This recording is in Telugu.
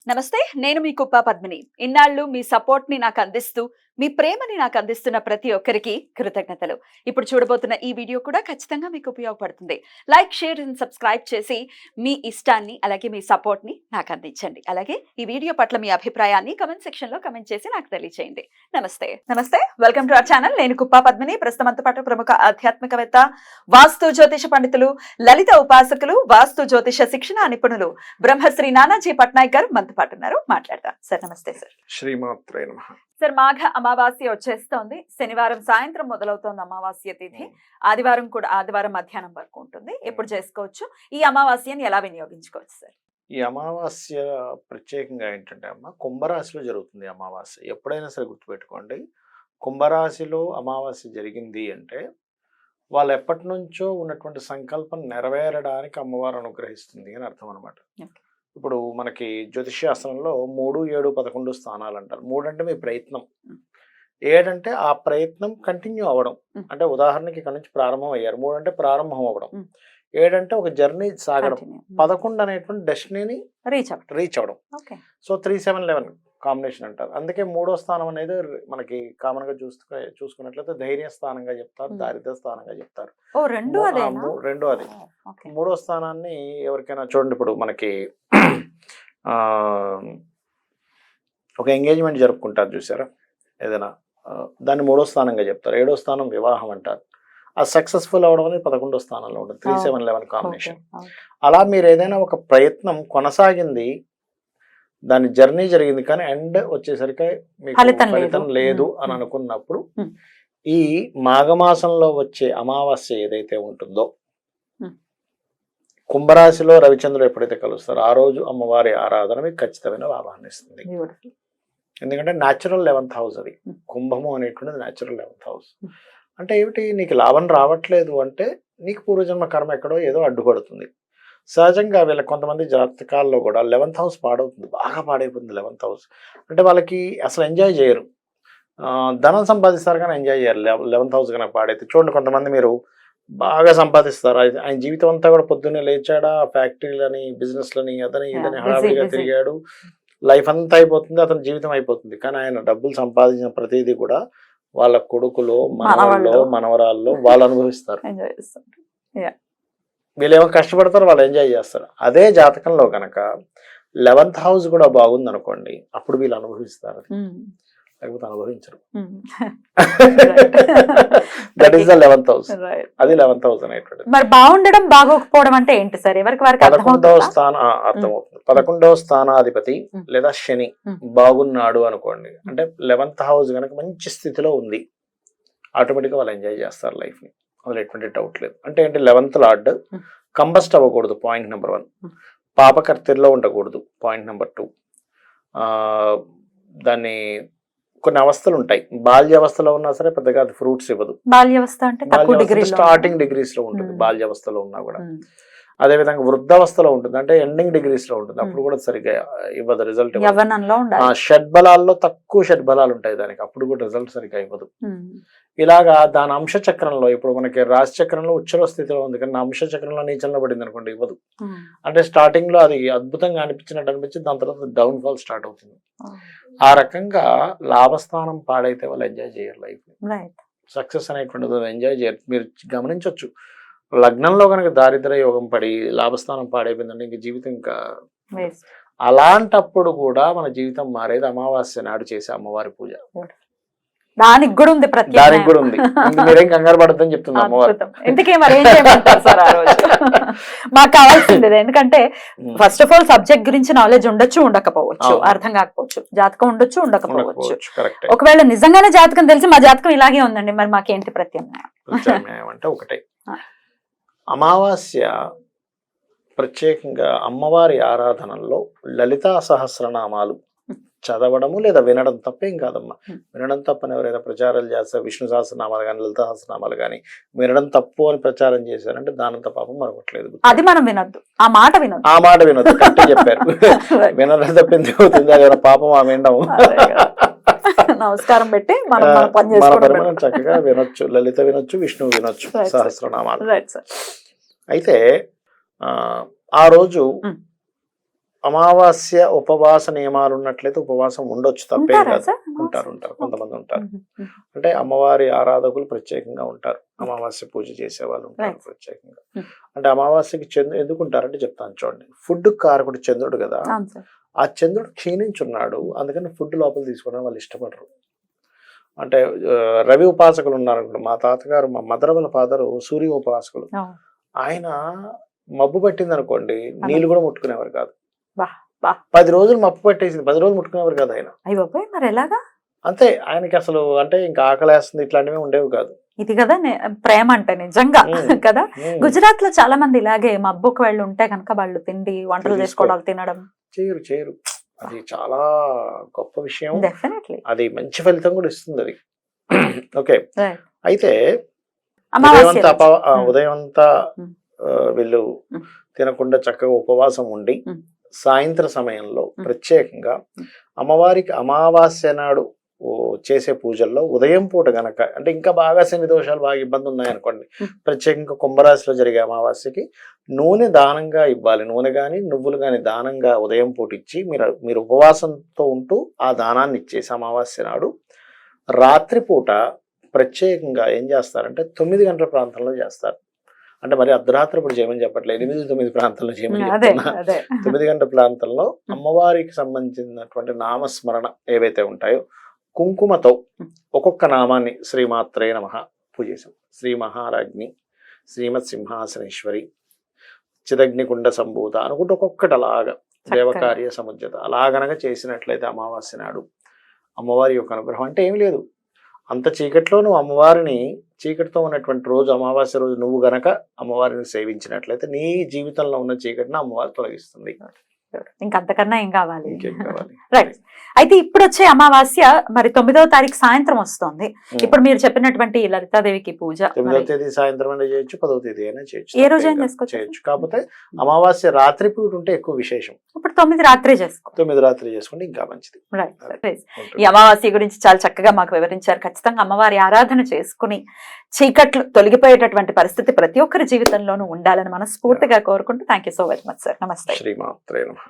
నమస్తే, నేను మీ కుప్ప పద్మిని. ఇన్నాళ్ళు మీ సపోర్ట్ ని నాకు అందిస్తూ, మీ ప్రేమని నాకు అందిస్తున్న ప్రతి ఒక్కరికి కృతజ్ఞతలు. ఇప్పుడు చూడబోతున్న ఈ వీడియో కూడా ఖచ్చితంగా మీకు ఉపయోగపడుతుంది. లైక్, షేర్ అండ్ సబ్స్క్రైబ్ చేసి మీ ఇష్టాన్ని అలాగే మీ సపోర్ట్ ని నాకు అందించండి. అలాగే ఈ వీడియో పట్ల మీ అభిప్రాయాన్ని కమెంట్ సెక్షన్ లో కమెంట్ చేసి నాకు తెలియజేయండి. నమస్తే, వెల్కమ్ టు అవర్ ఛానల్. నేను కుప్ప పద్మిని. ప్రస్తుతంతో పాటు ప్రముఖ ఆధ్యాత్మికవేత్త, వాస్తు జ్యోతిష పండితులు, లలిత ఉపాసకులు, వాస్తు జ్యోతిష శిక్షణ నిపుణులు బ్రహ్మశ్రీ నానాజీ పట్నాయక్ గారు మనతో పాటు ఉన్నారు. మాట్లాడతాం సార్. నమస్తే సార్. శ్రీమాత్రే నమః. సార్, మాఘ అమావాస్య వచ్చేస్తోంది. శనివారం సాయంత్రం మొదలవుతోంది అమావాస్య తిథి. ఆదివారం మధ్యాహ్నం వరకు ఉంటుంది. ఎప్పుడు చేసుకోవచ్చు? ఈ అమావాస్యని ఎలా వినియోగించుకోవచ్చు సార్? ఈ అమావాస్య ప్రత్యేకంగా ఏంటంటే అమ్మ, కుంభరాశిలో జరుగుతుంది అమావాస్య. ఎప్పుడైనా సరే గుర్తుపెట్టుకోండి, కుంభరాశిలో అమావాస్య జరిగింది అంటే వాళ్ళు ఎప్పటి నుంచో ఉన్నటువంటి సంకల్పం నెరవేరడానికి అమ్మవారు అనుగ్రహిస్తుంది అని అర్థం అనమాట. ఇప్పుడు మనకి జ్యోతిష్ శాస్త్రంలో 3, 7, 11 స్థానాలు అంటారు. 3 అంటే మీ ప్రయత్నం, 7 అంటే ఆ ప్రయత్నం కంటిన్యూ అవ్వడం. అంటే ఉదాహరణకి ఇక్కడ నుంచి ప్రారంభం అయ్యారు, 3 అంటే ప్రారంభం అవ్వడం, 7 అంటే ఒక జర్నీ సాగడం, 11 అనేటువంటి డెస్టినీని రీచ్ అవ్వడం. సో 3, 7, 11 కాంబినేషన్ అంటారు. అందుకే 3వ స్థానం అనేది మనకి కామన్ గా చూసుకున్నట్లయితే ధైర్య స్థానంగా చెప్తారు, దారిద్ర స్థానంగా చెప్తారు. రెండో అది. 3వ స్థానాన్ని ఎవరికైనా చూడండి, ఇప్పుడు మనకి ఒక ఎంగేజ్మెంట్ జరుపుకుంటారు చూసారా ఏదైనా, దాన్ని 3వ స్థానంగా చెప్తారు. 7వ స్థానం వివాహం అంటారు. ఆ సక్సెస్ఫుల్ అవడం అనేది 11వ స్థానంలో ఉంటుంది. 3, 7, 11 కాంబినేషన్. అలా మీరు ఏదైనా ఒక ప్రయత్నం కొనసాగింది, దాని జర్నీ జరిగింది, కానీ ఎండ్ వచ్చేసరికి మీకు ఫలితం లేదు అని అనుకున్నప్పుడు ఈ మాఘమాసంలో వచ్చే అమావాస్య ఏదైతే ఉంటుందో, కుంభరాశిలో రవిచంద్రుడు ఎప్పుడైతే కలుస్తారో ఆ రోజు అమ్మవారి ఆరాధన మీకు ఖచ్చితమైన లాభాన్ని ఇస్తుంది. ఎందుకంటే న్యాచురల్ 11th హౌస్ అది. కుంభము అనేటువంటిది న్యాచురల్ 11th హౌస్. అంటే ఏమిటి, నీకు లాభం రావట్లేదు అంటే నీకు పూర్వజన్మ కర్మ ఎక్కడో ఏదో అడ్డుపడుతుంది. సహజంగా వీళ్ళ కొంతమంది జాతకాల్లో కూడా 11th హౌస్ పాడవుతుంది, బాగా పాడైపోతుంది 11th హౌస్. అంటే వాళ్ళకి అసలు ఎంజాయ్ చేయరు, ధనం సంపాదిస్తారు కానీ ఎంజాయ్ చేయరు 11th హౌస్ కనుక పాడైతే. చూడండి, కొంతమంది మీరు బాగా సంపాదిస్తారు, ఆయన జీవితం అంతా కూడా పొద్దున్నే లేచాడా ఫ్యాక్టరీలని, బిజినెస్లని, అతని ఇదని హడావిడిగా తిరిగాడు, లైఫ్ అంతా అయిపోతుంది, అతని జీవితం అయిపోతుంది. కానీ ఆయన డబ్బులు సంపాదించిన ప్రతిదీ కూడా వాళ్ళ కొడుకులో, మనవరాల్లో వాళ్ళు అనుభవిస్తారు. వీళ్ళేమో కష్టపడతారు, వాళ్ళు ఎంజాయ్ చేస్తారు. అదే జాతకంలో కనుక 11th హౌస్ కూడా బాగుంది అనుకోండి, అప్పుడు వీళ్ళు అనుభవిస్తారు, లేకపోతే అనుభవించరు. That is the 11th house. అది 11th హౌస్ అనేటువంటిది. మరి బాగుండడం బాగోకపోవడం అంటే ఏంటి సార్? ఎవరికి వారికి 11వ స్థానం అర్థమవుతుంది. 11వ స్థానాధిపతి లేదా శని బాగున్నాడు అనుకోండి, అంటే 11th హౌస్ కనుక మంచి స్థితిలో ఉంది, ఆటోమేటిక్ గా వాళ్ళు ఎంజాయ్ చేస్తారు లైఫ్ ని, అందులో ఎటువంటి డౌట్ లేదు. అంటే ఏంటి, 11th లార్డ్ కంబస్ట్ అవ్వకూడదు, పాయింట్ నెంబర్ 1. పాపకర్తెల్లో ఉండకూడదు, పాయింట్ నెంబర్ 2. దాన్ని కొన్ని అవస్థలు ఉంటాయి, బాల్యావస్థలో ఉన్నా సరే పెద్దగా అది ఫ్రూట్స్ ఇవ్వదు. బాల్యావస్థ అంటే స్టార్టింగ్ డిగ్రీస్ లో ఉంటుంది బాల్యావస్థలో ఉన్నా కూడా. అదే విధంగా వృద్ధావస్థలో ఉంటుంది, అంటే ఎండింగ్ డిగ్రీస్ లో ఉంటుంది, అప్పుడు కూడా సరిగ్గా ఇవ్వదు రిజల్ట్. షడ్బలాల్లో తక్కువ షడ్బలాలు ఉంటాయి దానికి, అప్పుడు కూడా రిజల్ట్ సరిగ్గా ఇవ్వదు. ఇలాగా దాని అంశ చక్రంలో, ఇప్పుడు మనకి రాశి చక్రంలో ఉచ్చల స్థితిలో ఉంది, కానీ అంశ చక్రంలో నీచంలో పడింది అనుకోండి, ఇవ్వదు. అంటే స్టార్టింగ్ లో అది అద్భుతంగా అనిపించినట్టు అనిపించి దాని తర్వాత డౌన్ ఫాల్ స్టార్ట్ అవుతుంది. ఆ రకంగా లాభస్థానం పాడైతే వాళ్ళు ఎంజాయ్ చేయరు లైఫ్. సక్సెస్ అనేటువంటిది ఎంజాయ్ చేయరు. మీరు గమనించవచ్చు, లగ్నంలో కనుక దారిద్ర్య యోగం పడి లాభస్థానం పాడైపోయిందంటే ఇంక జీవితం ఇంకా. అలాంటప్పుడు కూడా మన జీవితం మారేది అమావాస్య నాడు చేసే అమ్మవారి పూజ. దానికి కూడా ఉంది, దానికి కూడా ఉంది. మీరేం కంగారు పడద్దని చెప్తుంది అమ్మవారు. మాకు కావాల్సింది, ఎందుకంటే ఫస్ట్ ఆఫ్ ఆల్ సబ్జెక్ట్ గురించి నాలెడ్జ్ ఉండొచ్చు, ఉండకపోవచ్చు, అర్థం కాకపోవచ్చు, జాతకం ఉండొచ్చు, ఉండకపోవచ్చు. ఒకవేళ నిజంగానే జాతకం తెలిసి మా జాతకం ఇలాగే ఉందండి, మరి మాకేంటి ప్రత్యామ్నాయం? అంటే ఒకటే, అమావాస్య ప్రత్యేకంగా అమ్మవారి ఆరాధనలో లలితా సహస్రనామాలు చదవడము లేదా వినడం తప్పేం కాదమ్మా. వినడం తప్పని ఎవరైనా ప్రచారాలు చేస్తారు, విష్ణు సహస్రనామాలు కానీ లలిత సహస్రనామాలు కానీ వినడం తప్పు అని ప్రచారం చేశారంటే దానంత పాపం మరొకట్లేదు. అది మనం వినొద్దు, ఆ మాట వినొద్దు కరెక్ట్ చెప్పారు. వినడం తప్పింది అవుతుంది, అది పాపం ఆ వినడం. నమస్కారం పెట్టి మన పరిమాణం చక్కగా వినొచ్చు, లలిత వినొచ్చు, విష్ణువు వినొచ్చు సహస్రనామాలు. అయితే ఆ రోజు అమావాస్య ఉపవాస నియమాలు ఉన్నట్లయితే ఉపవాసం ఉండొచ్చు, తప్పేం ఉంటారా కాదు. సార్? ఉంటారు కొంతమంది ఉంటారు. మ్మ్. మ్మ్. అంటే అమ్మవారి ఆరాధకులు ప్రత్యేకంగా ఉంటారు, అమావాస్య పూజ చేసే వాళ్ళు ఉంటారు Right. ప్రత్యేకంగా. Hmm. అంటే అమావాస్యకి చంద్రుడు ఎందుకు ఉంటారంటే చెప్తాను చూడండి. ఫుడ్ కారకుడు చంద్రుడు కదా, అవును సార్. ఆ చంద్రుడు క్షీణించున్నాడు, అందుకని ఫుడ్ లోపల తీసుకోవడం వాళ్ళు ఇష్టపడరు. అంటే రవి ఉపాసకులు ఉన్నారు. మా తాతగారు, మా మదర్ వాళ్ళ ఫాదర్ సూర్య ఉపాసకులు. అవును. ఆయన మబ్బు పట్టింది అనుకోండి, నీళ్లు కూడా ముట్టుకునేవారు కాదు. బా బా 10 రోజులు మబ్బు పట్టేసింది, 10 రోజులు ముట్టుకునేవారు కాదు ఆయన. అయ్యి బాబాయ్, మరి ఎలాగా? అంతే, ఆయనకి అసలు అంటే ఇంకా ఆకలేస్తుంది ఇట్లాంటివి ఉండేవి కాదు. ఇది కదా ప్రేమ అంటే నిజంగా మ్మ్. కదా. మ్మ్. గుజరాత్ లో చాలా మంది ఇలాగే మబ్బుకు వాళ్ళు ఉంటే కనుక వాళ్ళు తిండి వంటలు తీసుకో. చేసుకోవడం తినడం. చేయరు. అది చాలా గొప్ప విషయం. డెఫినెట్లీ. అది మంచి ఫలితం కూడా ఇస్తుంది అది. ఓకే. Right. అయితే అమావాస్య ఉదయం అంతా రోజు. ఉదయం అంతా మ్మ్. వీళ్ళు మ్మ్. తినకుండా చక్కగా ఉపవాసం ఉండి మ్మ్. సాయంత్ర సమయంలో మ్మ్. ప్రత్యేకంగా అమ్మవారికి అమావాస్య నాడు చేసే పూజల్లో ఉదయం పూట గనక, అంటే ఇంకా బాగా శని దోషాలు బాగా ఇబ్బంది ఉన్నాయనుకోండి, మ్మ్. ప్రత్యేకంగా కుంభరాశిలో జరిగే అమావాస్యకి నూనె దానంగా ఇవ్వాలి. నూనె కానీ నువ్వులు కానీ దానంగా ఉదయం పూట ఇచ్చి మీరు ఉపవాసంతో ఉంటూ ఆ దానాన్ని ఇచ్చేసి అమావాస్య నాడు రాత్రిపూట ప్రత్యేకంగా ఏం చేస్తారంటే 9 గంటల ప్రాంతంలో చేస్తారు. అంటే మరి అర్ధరాత్రి ఇప్పుడు చేయమని చెప్పట్లేదు, 8-9 ప్రాంతంలో చేయమని అదే చెప్తున్నా. అదే 9 గంటల ప్రాంతంలో అమ్మవారికి సంబంధించినటువంటి నామస్మరణ ఏవైతే ఉంటాయో కుంకుమతో ఒక్కొక్క నామాన్ని శ్రీమాత్రే నమః పూజేశాం. శ్రీ మహారాజ్ఞి, శ్రీమత్ సింహాసనేశ్వరి, చిదగ్నికుండ సంభూత అనుకుంటూ ఒక్కొక్కటి అలాగా దేవకార్య సముజ్జత అలాగనగా చేసినట్లయితే అమావాస్య నాడు అమ్మవారి యొక్క అనుగ్రహం అంటే ఏమి లేదు. అంత చీకట్లో నువ్వు అమ్మవారిని, చీకటితో ఉన్నటువంటి రోజు అమావాస్య రోజు నువ్వు గనక అమ్మవారిని సేవించినట్లయితే నీ జీవితంలో ఉన్న చీకటిని అమ్మవారు తొలగిస్తుంది. ఇంకంతకన్నా ఏం కావాలి? ఇంకేం కావాలి? రైట్. అయితే ఇప్పుడు వచ్చే అమావాస్య మరి 9వ తారీఖు సాయంత్రం వస్తుంది. ఇప్పుడు మీరు చెప్పినటువంటి ఈ లలితాదేవికి పూజ 9వ తేదీ సాయంత్రం అయినా చేయొచ్చు, 10వ తేదీ అయినా చేయొచ్చు, ఏ రోజైనా తప్పేం కాదు. చేసుకోవచ్చు. చేయొచ్చు. కాకపోతే అమావాస్య రాత్రి పూట ఉంటే ఎక్కువ విశేషం. ఇప్పుడు 9 రాత్రే చేసుకో. 9 రాత్రి చేసుకుంటే ఇంకా మంచిది రైట్. ఉంటుంది. ఈ అమావాస్య గురించి చాలా చక్కగా మాకు వివరించారు. ఖచ్చితంగా అమ్మవారి ఆరాధన చేసుకుని చీకట్లు తొలగిపోయేటటువంటి పరిస్థితి ప్రతి ఒక్కరి జీవితంలోనూ ఉండాలని మనస్ఫూర్తిగా కోరుకుంటూ thank you so very much sir. నమస్తే. శ్రీమాత్రే నమః.